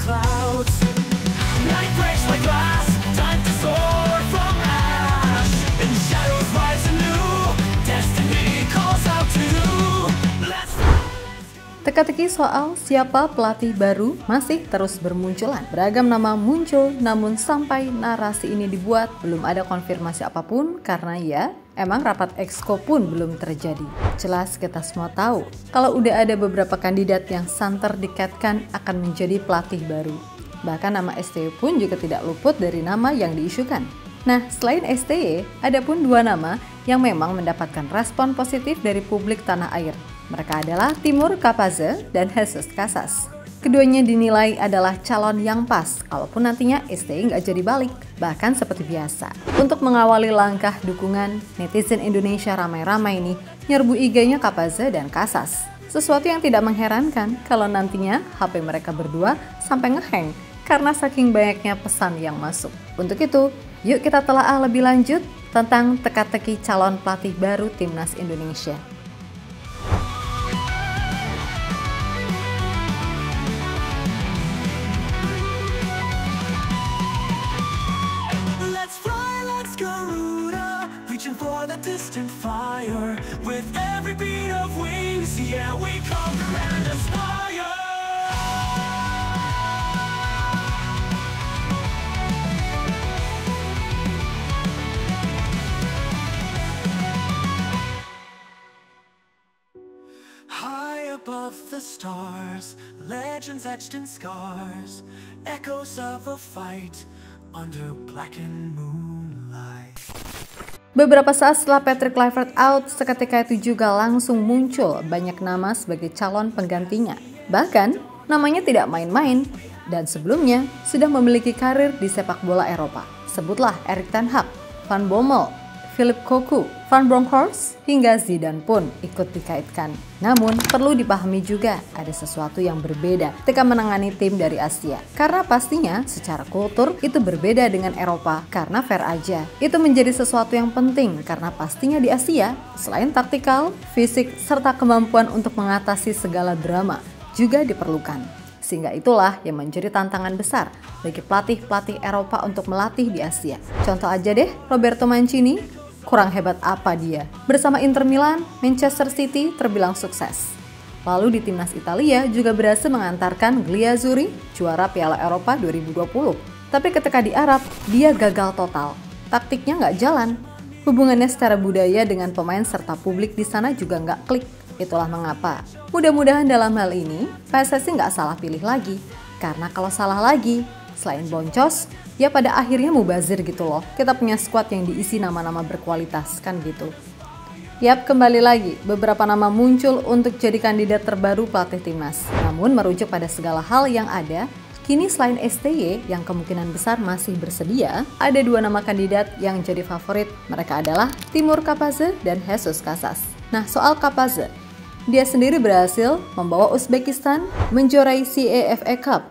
clouds. Night breaks like glass, time to soar from ash. And shadows rise anew, destiny calls out to you. Let's Teka-teki soal siapa pelatih baru masih terus bermunculan. Beragam nama muncul, namun sampai narasi ini dibuat, belum ada konfirmasi apapun karena ya, emang rapat exco pun belum terjadi. Jelas kita semua tahu, kalau udah ada beberapa kandidat yang santer dikaitkan akan menjadi pelatih baru. Bahkan nama STY pun juga tidak luput dari nama yang diisukan. Nah, selain STY, ada pun dua nama yang memang mendapatkan respon positif dari publik tanah air. Mereka adalah Timur Capaze dan Jesus Casas. Keduanya dinilai adalah calon yang pas, kalaupun nantinya STY nggak jadi balik, bahkan seperti biasa. Untuk mengawali langkah dukungan, netizen Indonesia ramai-ramai nih nyerbu IG-nya Capaze dan Casas. Sesuatu yang tidak mengherankan kalau nantinya HP mereka berdua sampai ngehang karena saking banyaknya pesan yang masuk. Untuk itu, yuk kita telaah lebih lanjut tentang teka-teki calon pelatih baru Timnas Indonesia. Garuda, reaching for that distant fire. With every beat of wings, yeah, we conquer and aspire. High above the stars, legends etched in scars, echoes of a fight under blackened moonlight. Beberapa saat setelah Patrick Kluivert out, seketika itu juga langsung muncul banyak nama sebagai calon penggantinya. Bahkan, namanya tidak main-main dan sebelumnya sudah memiliki karir di sepak bola Eropa. Sebutlah Erik ten Hag, Van Bommel, Philip Cocu, Van Bronckhorst, hingga Zidane pun ikut dikaitkan. Namun, perlu dipahami juga ada sesuatu yang berbeda ketika menangani tim dari Asia. Karena pastinya secara kultur itu berbeda dengan Eropa. Karena fair aja, itu menjadi sesuatu yang penting karena pastinya di Asia, selain taktikal, fisik, serta kemampuan untuk mengatasi segala drama juga diperlukan. Sehingga itulah yang menjadi tantangan besar bagi pelatih-pelatih Eropa untuk melatih di Asia. Contoh aja deh, Roberto Mancini. Kurang hebat apa dia? Bersama Inter Milan, Manchester City terbilang sukses. Lalu di timnas Italia juga berhasil mengantarkan Gliazzurri juara Piala Eropa 2020. Tapi ketika di Arab, dia gagal total. Taktiknya nggak jalan. Hubungannya secara budaya dengan pemain serta publik di sana juga nggak klik. Itulah mengapa. Mudah-mudahan dalam hal ini, PSSI nggak salah pilih lagi. Karena kalau salah lagi, selain boncos, ya pada akhirnya mubazir gitu loh. Kita punya squad yang diisi nama-nama berkualitas, kan gitu. Yap, kembali lagi, beberapa nama muncul untuk jadi kandidat terbaru pelatih timnas. Namun merujuk pada segala hal yang ada, kini selain STY yang kemungkinan besar masih bersedia, ada dua nama kandidat yang jadi favorit. Mereka adalah Timur Capaze dan Jesus Casas. Nah, soal Capaze, dia sendiri berhasil membawa Uzbekistan menjuarai CAFA Cup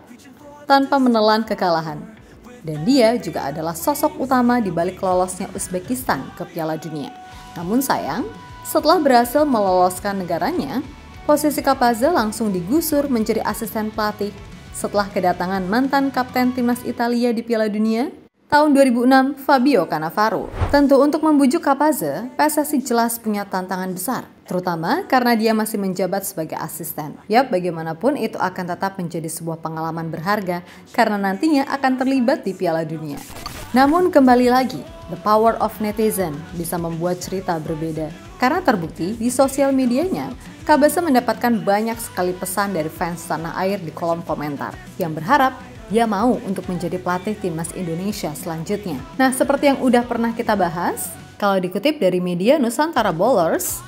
tanpa menelan kekalahan. Dan dia juga adalah sosok utama di balik lolosnya Uzbekistan ke Piala Dunia. Namun sayang, setelah berhasil meloloskan negaranya, posisi Capaze langsung digusur menjadi asisten pelatih setelah kedatangan mantan kapten timnas Italia di Piala Dunia tahun 2006, Fabio Cannavaro. Tentu untuk membujuk Capaze, PSSI jelas punya tantangan besar, terutama karena dia masih menjabat sebagai asisten. Yap, bagaimanapun itu akan tetap menjadi sebuah pengalaman berharga karena nantinya akan terlibat di Piala Dunia. Namun kembali lagi, the power of netizen bisa membuat cerita berbeda. Karena terbukti di sosial medianya, Capaze mendapatkan banyak sekali pesan dari fans tanah air di kolom komentar yang berharap dia mau untuk menjadi pelatih timnas Indonesia selanjutnya. Nah, seperti yang udah pernah kita bahas, kalau dikutip dari media Nusantara Bowlers,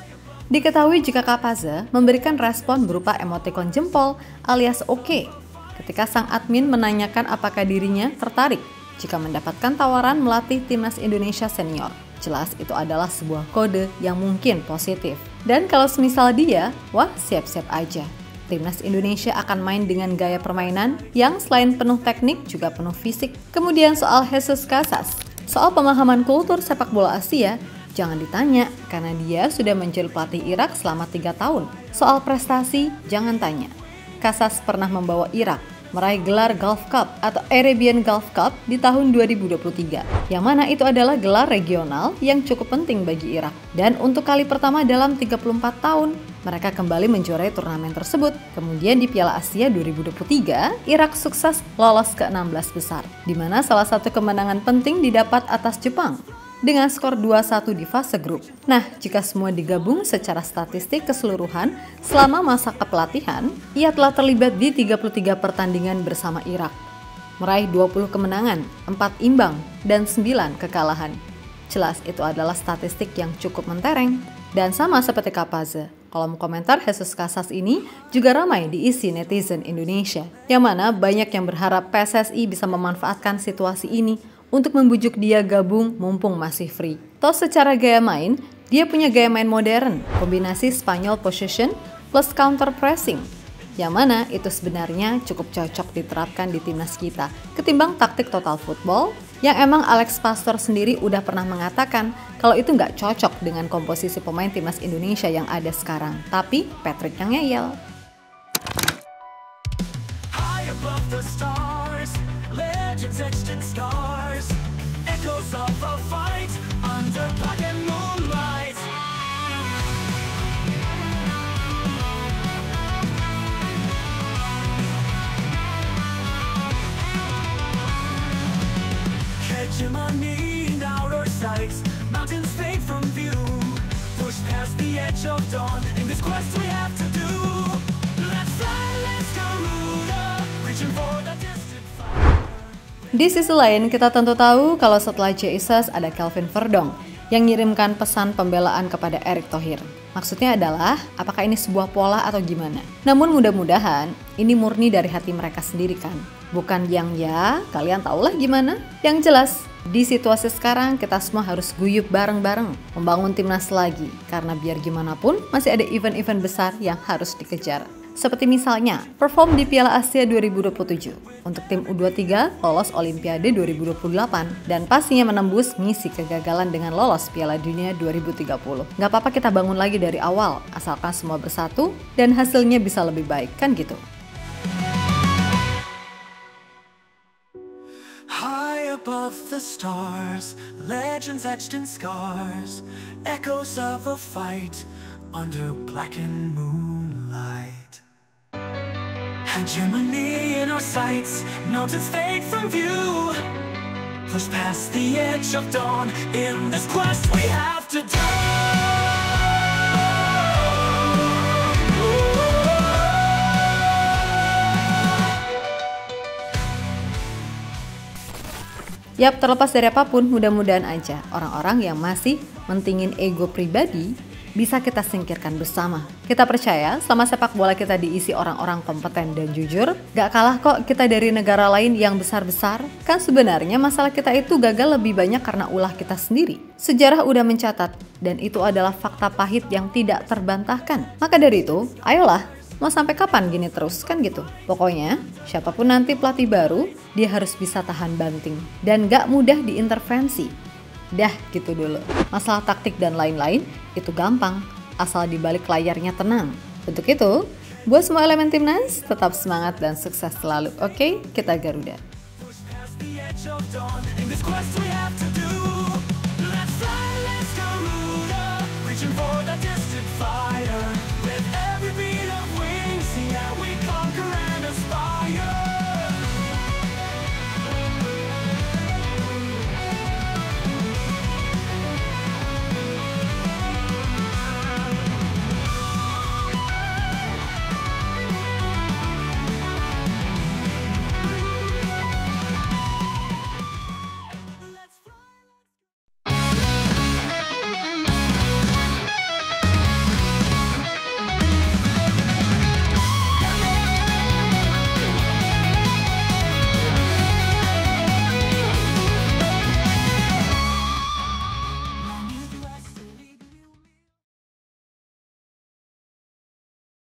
diketahui jika Capaze memberikan respon berupa emotikon jempol alias oke ketika sang admin menanyakan apakah dirinya tertarik jika mendapatkan tawaran melatih timnas Indonesia senior. Jelas itu adalah sebuah kode yang mungkin positif. Dan kalau semisal dia, wah siap-siap aja. Timnas Indonesia akan main dengan gaya permainan yang selain penuh teknik juga penuh fisik. Kemudian soal Jesus Casas, soal pemahaman kultur sepak bola Asia, jangan ditanya karena dia sudah menjadi pelatih Irak selama 3 tahun. Soal prestasi, jangan tanya. Casas pernah membawa Irak meraih gelar Gulf Cup atau Arabian Gulf Cup di tahun 2023, yang mana itu adalah gelar regional yang cukup penting bagi Irak. Dan untuk kali pertama dalam 34 tahun, mereka kembali menjuarai turnamen tersebut. Kemudian di Piala Asia 2023, Irak sukses lolos ke 16 besar, di mana salah satu kemenangan penting didapat atas Jepang dengan skor 2-1 di fase grup. Nah, jika semua digabung secara statistik keseluruhan selama masa kepelatihan, ia telah terlibat di 33 pertandingan bersama Irak, meraih 20 kemenangan, 4 imbang, dan 9 kekalahan. Jelas itu adalah statistik yang cukup mentereng. Dan sama seperti Kapaze, kolom komentar Jesus Casas ini juga ramai diisi netizen Indonesia, yang mana banyak yang berharap PSSI bisa memanfaatkan situasi ini untuk membujuk dia gabung mumpung masih free. Toh secara gaya main, dia punya gaya main modern, kombinasi Spanyol possession plus counter pressing, yang mana itu sebenarnya cukup cocok diterapkan di timnas kita ketimbang taktik total football yang emang Alex Pastor sendiri udah pernah mengatakan kalau itu nggak cocok dengan komposisi pemain timnas Indonesia yang ada sekarang. Tapi Patrick yang ngeyel. High above the stars, legends etched in scars, echoes of a fight under black and moonlight. Hegemony in outer sights, mountains fade from view, push past the edge of dawn, in this quest we have to do. Let's fly, let's Garuda, reaching for the distant fire. Di sisi lain, kita tentu tahu kalau setelah Jesus ada Kelvin Verdong yang ngirimkan pesan pembelaan kepada Erick Thohir. Maksudnya adalah, apakah ini sebuah pola atau gimana? Namun mudah-mudahan ini murni dari hati mereka sendiri kan? Bukan yang ya, kalian tahulah gimana? Yang jelas, di situasi sekarang kita semua harus guyup bareng-bareng membangun timnas lagi. Karena biar gimana pun masih ada event-event besar yang harus dikejar. Seperti misalnya, perform di Piala Asia 2027. Untuk tim U23 lolos Olimpiade 2028 dan pastinya menembus misi kegagalan dengan lolos Piala Dunia 2030. Gak apa-apa kita bangun lagi dari awal, asalkan semua bersatu dan hasilnya bisa lebih baik, kan gitu. High above the stars, legends etched in scars, echoes of a fight under blackened moonlight. Hegemony in our sights, mountains fade from view, push past the edge of dawn, in this quest we have to do. Yap, terlepas dari apapun, mudah-mudahan aja orang-orang yang masih mentingin ego pribadi bisa kita singkirkan bersama. Kita percaya selama sepak bola kita diisi orang-orang kompeten dan jujur, gak kalah kok kita dari negara lain yang besar-besar. Kan sebenarnya masalah kita itu gagal lebih banyak karena ulah kita sendiri. Sejarah udah mencatat, dan itu adalah fakta pahit yang tidak terbantahkan. Maka dari itu, ayolah, mau sampai kapan gini terus, kan gitu. Pokoknya, siapapun nanti pelatih baru, dia harus bisa tahan banting dan gak mudah diintervensi. Dah gitu dulu. Masalah taktik dan lain-lain itu gampang, asal di balik layarnya tenang. Untuk itu, buat semua elemen timnas, tetap semangat dan sukses selalu. Oke, kita Garuda. Push past the edge of dawn, in this quest we have to do. Let's fly, let's Garuda, reaching for the distant fire. With every beat of wings, yeah, we conquer and aspire.